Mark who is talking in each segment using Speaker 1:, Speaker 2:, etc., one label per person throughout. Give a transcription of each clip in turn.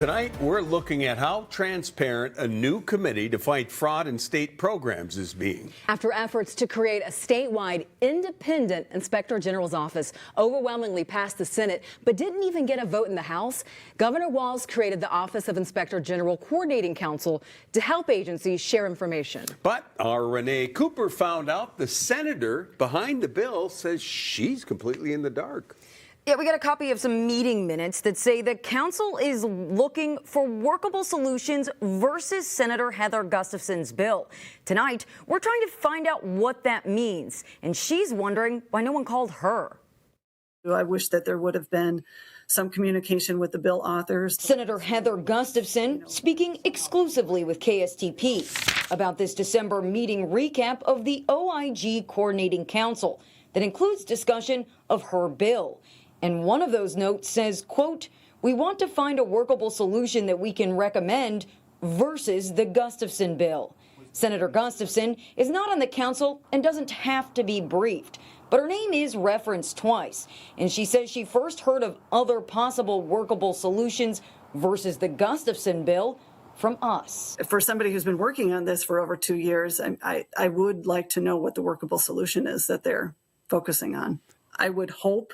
Speaker 1: Tonight, we're looking at how transparent a new committee to fight fraud in state programs is being.
Speaker 2: After efforts to create a statewide independent inspector general's office overwhelmingly passed the Senate, but didn't even get a vote in the House, Governor Walz created the Office of Inspector General Coordinating Council to help agencies share information.
Speaker 1: But our Renee Cooper found out the senator behind the bill says she's completely in the dark.
Speaker 3: Yeah, we got a copy of some meeting minutes that say the council is looking for workable solutions versus Senator Heather Gustafson's bill. Tonight, we're trying to find out what that means, and she's wondering why no one called her.
Speaker 4: I wish that there would have been some communication with the bill authors.
Speaker 3: Senator Heather Gustafson speaking exclusively with KSTP about this December meeting recap of the OIG Coordinating Council that includes discussion of her bill. And one of those notes says, quote, "We want to find a workable solution that we can recommend versus the Gustafson bill." Senator Gustafson is not on the council and doesn't have to be briefed, but her name is referenced twice. And she says she first heard of other possible workable solutions versus the Gustafson bill from us.
Speaker 4: For somebody who's been working on this for over 2 years, I would like to know what the workable solution is that they're focusing on. I would hope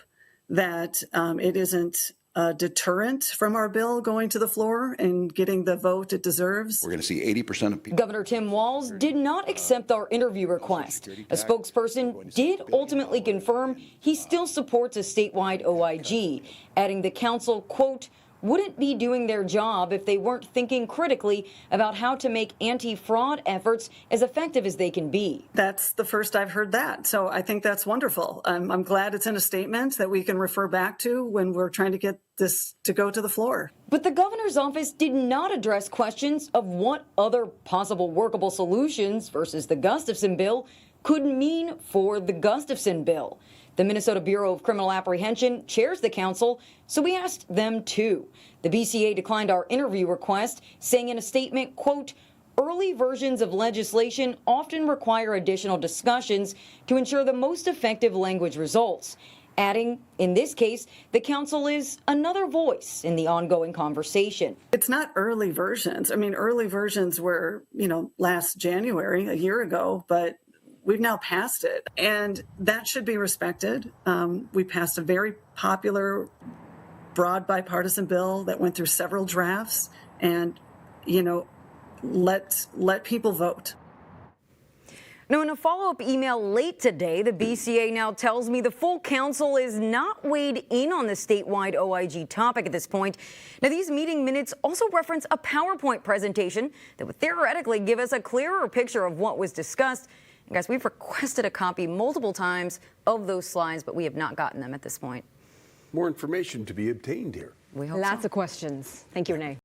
Speaker 4: that it isn't a deterrent from our bill going to the floor and getting the vote it deserves.
Speaker 5: We're going to see 80% of people.
Speaker 3: Governor Tim Walz did not accept our interview request. A spokesperson did ultimately confirm he still supports a statewide OIG, adding the council, quote, "wouldn't be doing their job if they weren't thinking critically about how to make anti-fraud efforts as effective as they can be."
Speaker 4: That's the first I've heard that. So I think that's wonderful. I'm glad it's in a statement that we can refer back to when we're trying to get this to go to the floor.
Speaker 3: But the governor's office did not address questions of what other possible workable solutions versus the Gustafson bill could mean for the Gustafson bill. The Minnesota Bureau of Criminal Apprehension chairs the council, so we asked them too. The BCA declined our interview request, saying in a statement, quote, "early versions of legislation often require additional discussions to ensure the most effective language results." Adding, in this case, the council is another voice in the ongoing conversation.
Speaker 4: It's not early versions. I mean, early versions were, last January, a year ago, but we've now passed it, and that should be respected. We passed a very popular, broad bipartisan bill that went through several drafts, and, let people vote.
Speaker 3: Now, in a follow-up email late today, the BCA now tells me the full council is not weighed in on the statewide OIG topic at this point. Now, these meeting minutes also reference a PowerPoint presentation that would theoretically give us a clearer picture of what was discussed. And guys, we've requested a copy multiple times of those slides, but we have not gotten them at this point.
Speaker 1: More information to be obtained here.
Speaker 2: Lots of questions. Thank you, Renee.